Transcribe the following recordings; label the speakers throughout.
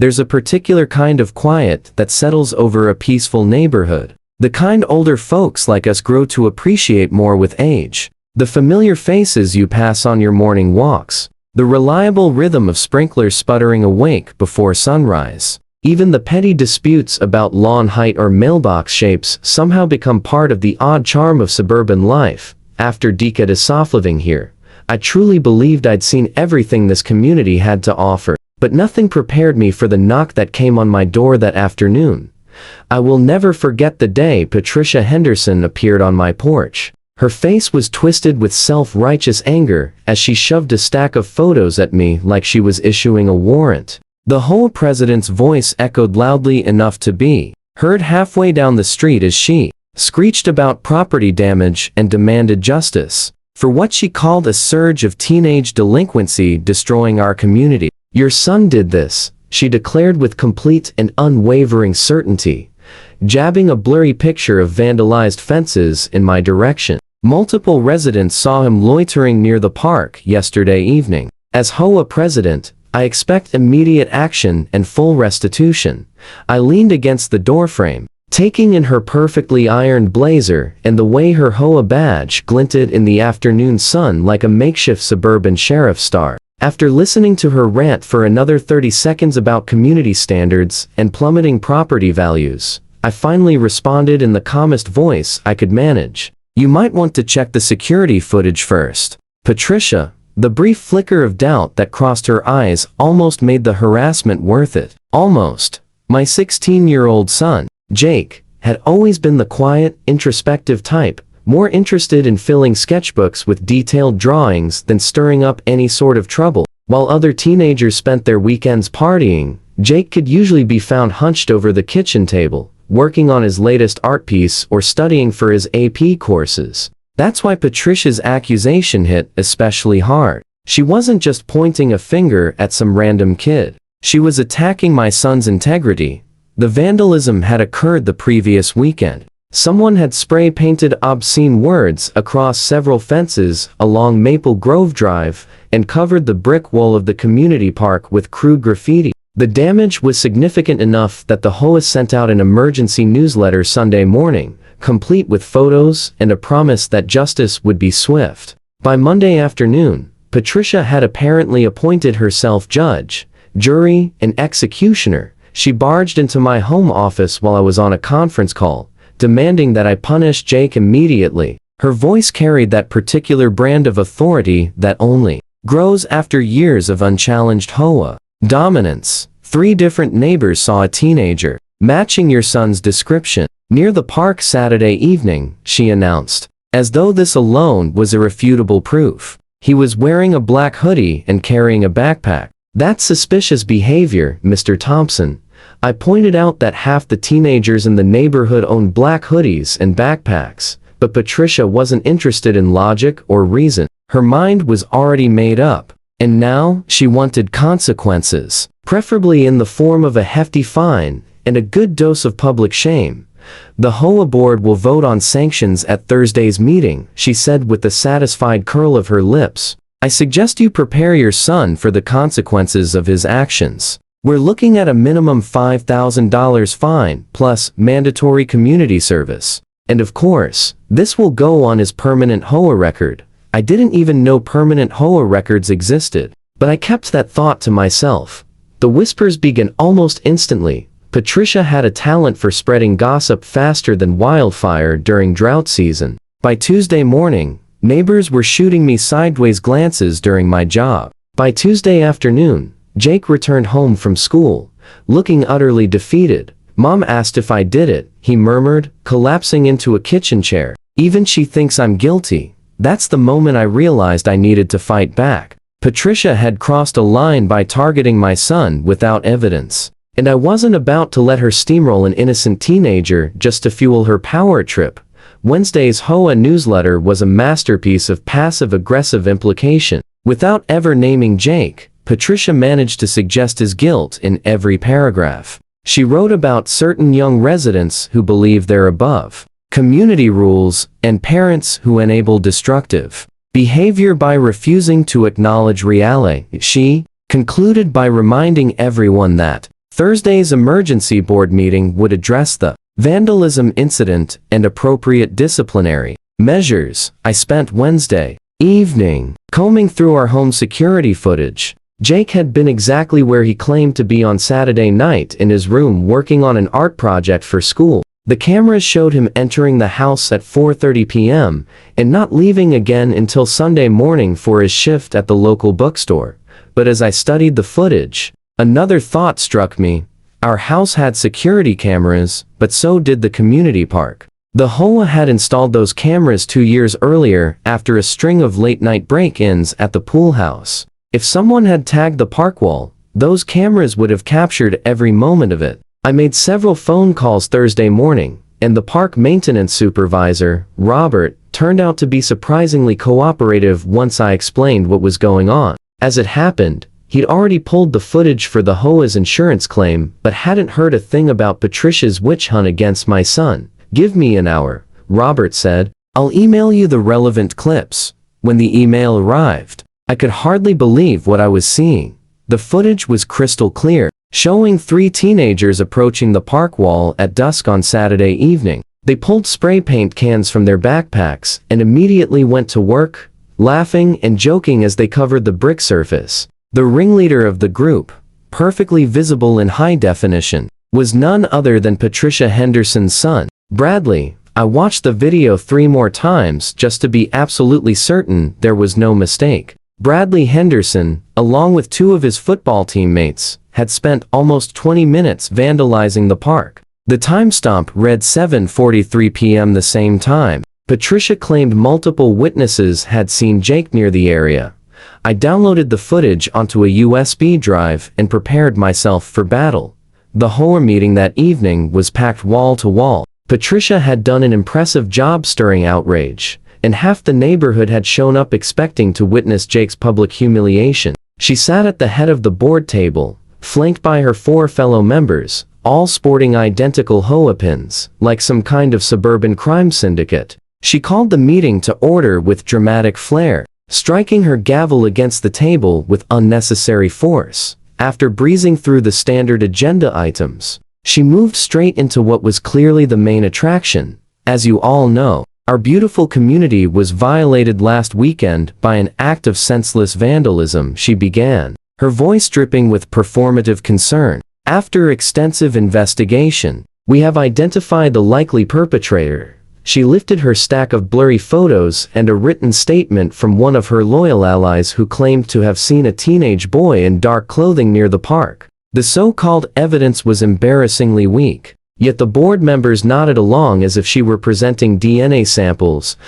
Speaker 1: There's a particular kind of quiet that settles over a peaceful neighborhood. The kind older folks like us grow to appreciate more with age. The familiar faces you pass on your morning walks. The reliable rhythm of sprinklers sputtering awake before sunrise. Even the petty disputes about lawn height or mailbox shapes somehow become part of the odd charm of suburban life. After decades of living here, I truly believed I'd seen everything this community had to offer, but nothing prepared me for the knock that came on my door that afternoon. I will never forget the day Patricia Henderson appeared on my porch. Her face was twisted with self-righteous anger as she shoved a stack of photos at me like she was issuing a warrant. The HOA president's voice echoed loudly enough to be heard halfway down the street as she screeched about property damage and demanded justice for what she called a surge of teenage delinquency destroying our community. "Your son did this," she declared with complete and unwavering certainty, jabbing a blurry picture of vandalized fences in my direction. Multiple residents saw him loitering near the park yesterday evening. As HOA president, I expect immediate action and full restitution. I leaned against the doorframe, taking in her perfectly ironed blazer and the way her HOA badge glinted in the afternoon sun like a makeshift suburban sheriff's star. After listening to her rant for another 30 seconds about community standards and plummeting property values, I finally responded in the calmest voice I could manage. "You might want to check the security footage first, Patricia." The brief flicker of doubt that crossed her eyes almost made the harassment worth it. Almost. My 16-year-old son, Jake, had always been the quiet, introspective type, more interested in filling sketchbooks with detailed drawings than stirring up any sort of trouble. While other teenagers spent their weekends partying, Jake could usually be found hunched over the kitchen table, working on his latest art piece or studying for his AP courses. That's why Patricia's accusation hit especially hard. She wasn't just pointing a finger at some random kid. She was attacking my son's integrity. The vandalism had occurred the previous weekend. Someone had spray-painted obscene words across several fences along Maple Grove Drive and covered the brick wall of the community park with crude graffiti. The damage was significant enough that the HOA sent out an emergency newsletter Sunday morning, complete with photos and a promise that justice would be swift. By Monday afternoon, Patricia had apparently appointed herself judge, jury, and executioner. She barged into my home office while I was on a conference call, demanding that I punish Jake immediately. Her voice carried that particular brand of authority that only grows after years of unchallenged HOA dominance. 3 different neighbors saw a teenager matching your son's description near the park Saturday evening, she announced, as though this alone was irrefutable proof. He was wearing a black hoodie and carrying a backpack. "That's suspicious behavior, Mr. Thompson." I pointed out that half the teenagers in the neighborhood owned black hoodies and backpacks, but Patricia wasn't interested in logic or reason. Her mind was already made up, and now she wanted consequences, preferably in the form of a hefty fine and a good dose of public shame. "The HOA board will vote on sanctions at Thursday's meeting," she said with a satisfied curl of her lips. "I suggest you prepare your son for the consequences of his actions. We're looking at a minimum $5,000 fine, plus mandatory community service. And of course, this will go on his permanent HOA record." I didn't even know permanent HOA records existed, but I kept that thought to myself. The whispers began almost instantly. Patricia had a talent for spreading gossip faster than wildfire during drought season. By Tuesday morning, neighbors were shooting me sideways glances during my job. By Tuesday afternoon, Jake returned home from school, looking utterly defeated. "Mom asked if I did it," he murmured, collapsing into a kitchen chair. "Even she thinks I'm guilty." That's the moment I realized I needed to fight back. Patricia had crossed a line by targeting my son without evidence, and I wasn't about to let her steamroll an innocent teenager just to fuel her power trip. Wednesday's HOA newsletter was a masterpiece of passive-aggressive implication. Without ever naming Jake, Patricia managed to suggest his guilt in every paragraph. She wrote about certain young residents who believe they're above community rules and parents who enable destructive behavior by refusing to acknowledge reality. She concluded by reminding everyone that Thursday's emergency board meeting would address the vandalism incident and appropriate disciplinary measures. I spent Wednesday evening combing through our home security footage. Jake had been exactly where he claimed to be on Saturday night, in his room working on an art project for school. The cameras showed him entering the house at 4:30 p.m. and not leaving again until Sunday morning for his shift at the local bookstore. But as I studied the footage, another thought struck me. Our house had security cameras, but so did the community park. The HOA had installed those cameras 2 years earlier after a string of late-night break-ins at the pool house. If someone had tagged the park wall, those cameras would have captured every moment of it. I made several phone calls Thursday morning, and the park maintenance supervisor, Robert, turned out to be surprisingly cooperative once I explained what was going on. As it happened, he'd already pulled the footage for the HOA's insurance claim, but hadn't heard a thing about Patricia's witch hunt against my son. Give me an hour, Robert said. I'll email you the relevant clips. When the email arrived, I could hardly believe what I was seeing. The footage was crystal clear, showing 3 teenagers approaching the park wall at dusk on Saturday evening. They pulled spray paint cans from their backpacks and immediately went to work, laughing and joking as they covered the brick surface. The ringleader of the group, perfectly visible in high definition, was none other than Patricia Henderson's son, Bradley. I watched the video 3 more times just to be absolutely certain there was no mistake. Bradley Henderson, along with 2 of his football teammates, had spent almost 20 minutes vandalizing the park. The timestamp read 7:43 p.m. the same time. Patricia claimed multiple witnesses had seen Jake near the area. I downloaded the footage onto a USB drive and prepared myself for battle. The HOA meeting that evening was packed wall to wall. Patricia had done an impressive job stirring outrage, and half the neighborhood had shown up expecting to witness Jake's public humiliation. She sat at the head of the board table, flanked by her 4 fellow members, all sporting identical HOA pins, like some kind of suburban crime syndicate. She called the meeting to order with dramatic flair, striking her gavel against the table with unnecessary force. After breezing through the standard agenda items, she moved straight into what was clearly the main attraction. As you all know, our beautiful community was violated last weekend by an act of senseless vandalism, she began, her voice dripping with performative concern. After extensive investigation, we have identified the likely perpetrator. She lifted her stack of blurry photos and a written statement from one of her loyal allies who claimed to have seen a teenage boy in dark clothing near the park. The so-called evidence was embarrassingly weak, yet the board members nodded along as if she were presenting DNA samples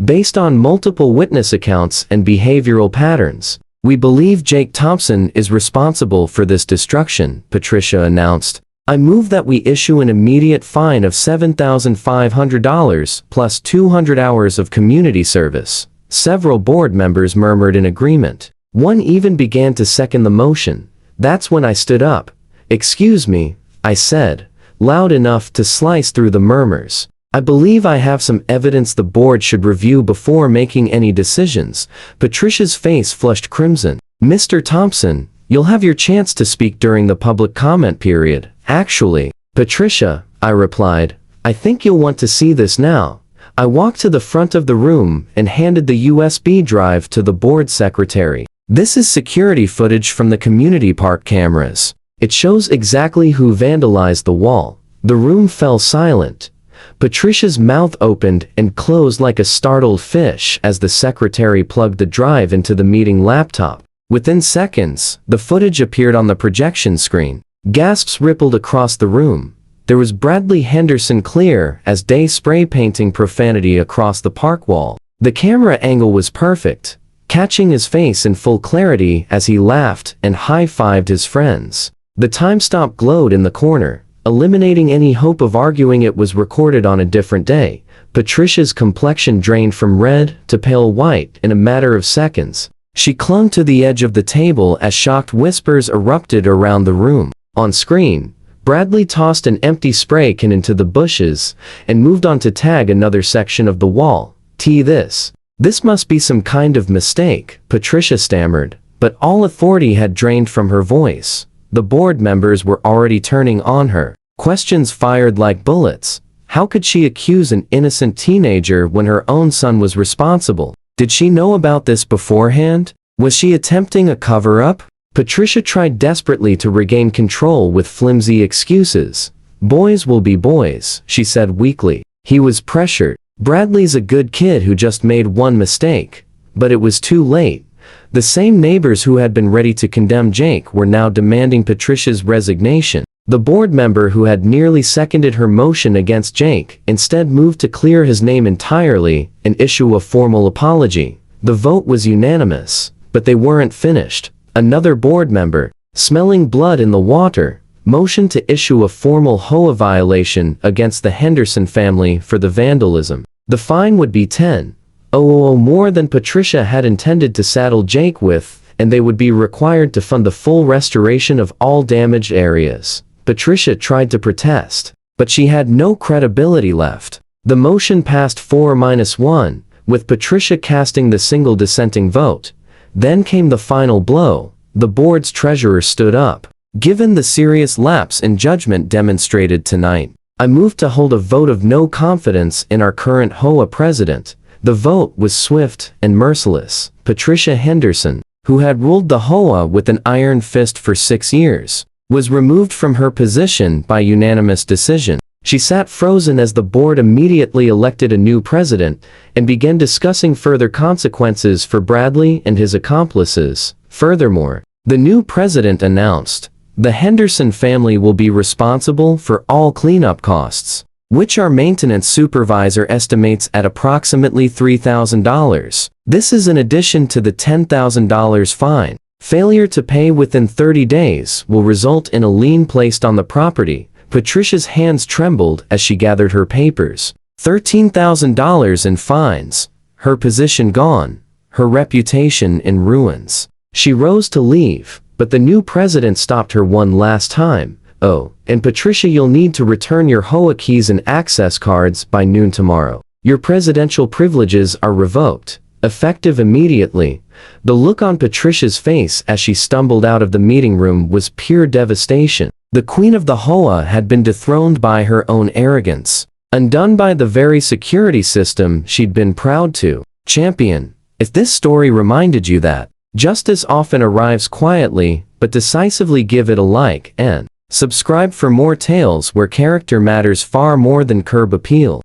Speaker 1: based on multiple witness accounts and behavioral patterns. We believe Jake Thompson is responsible for this destruction, Patricia announced. I move that we issue an immediate fine of $7,500 plus 200 hours of community service. Several board members murmured in agreement. One even began to second the motion. That's when I stood up. Excuse me, I said, loud enough to slice through the murmurs. I believe I have some evidence the board should review before making any decisions. Patricia's face flushed crimson. Mr. Thompson, you'll have your chance to speak during the public comment period. Actually, Patricia, I replied, I think you'll want to see this now. I walked to the front of the room and handed the USB drive to the board secretary. This is security footage from the community park cameras. It shows exactly who vandalized the wall. The room fell silent. Patricia's mouth opened and closed like a startled fish as the secretary plugged the drive into the meeting laptop. Within seconds, the footage appeared on the projection screen. Gasps rippled across the room. There was Bradley Henderson clear as day spray painting profanity across the park wall. The camera angle was perfect, catching his face in full clarity as he laughed and high-fived his friends. The timestamp glowed in the corner, eliminating any hope of arguing it was recorded on a different day. Patricia's complexion drained from red to pale white in a matter of seconds. She clung to the edge of the table as shocked whispers erupted around the room. On screen, Bradley tossed an empty spray can into the bushes and moved on to tag another section of the wall. This must be some kind of mistake, Patricia stammered, but all authority had drained from her voice. the board members were already turning on her. Questions fired like bullets. How could she accuse an innocent teenager when her own son was responsible? Did she know about this beforehand? Was she attempting a cover-up? Patricia tried desperately to regain control with flimsy excuses. Boys will be boys, she said weakly. He was pressured. Bradley's a good kid who just made one mistake. But it was too late. The same neighbors who had been ready to condemn Jake were now demanding Patricia's resignation. The board member who had nearly seconded her motion against Jake instead moved to clear his name entirely and issue a formal apology. The vote was unanimous, but they weren't finished. Another board member, smelling blood in the water, motioned to issue a formal HOA violation against the Henderson family for the vandalism. The fine would be $10,000 more than Patricia had intended to saddle Jake with, and they would be required to fund the full restoration of all damaged areas. Patricia tried to protest, but she had no credibility left. The motion passed 4-1, with Patricia casting the single dissenting vote. Then came the final blow. The board's treasurer stood up. Given the serious lapse in judgment demonstrated tonight, I move to hold a vote of no confidence in our current HOA president. The vote was swift and merciless. Patricia Henderson, who had ruled the HOA with an iron fist for 6 years, was removed from her position by unanimous decision. She sat frozen as the board immediately elected a new president and began discussing further consequences for Bradley and his accomplices. Furthermore, the new president announced, the Henderson family will be responsible for all cleanup costs, which our maintenance supervisor estimates at approximately $3,000. This is in addition to the $10,000 fine. Failure to pay within 30 days will result in a lien placed on the property. Patricia's hands trembled as she gathered her papers. $13,000 in fines. Her position gone. Her reputation in ruins. She rose to leave, but the new president stopped her one last time. Oh, and Patricia, you'll need to return your HOA keys and access cards by noon tomorrow. Your presidential privileges are revoked, effective immediately. The look on Patricia's face as she stumbled out of the meeting room was pure devastation. The queen of the HOA had been dethroned by her own arrogance, undone by the very security system she'd been proud to champion. If this story reminded you that justice often arrives quietly but decisively, give it a like and subscribe for more tales where character matters far more than curb appeal.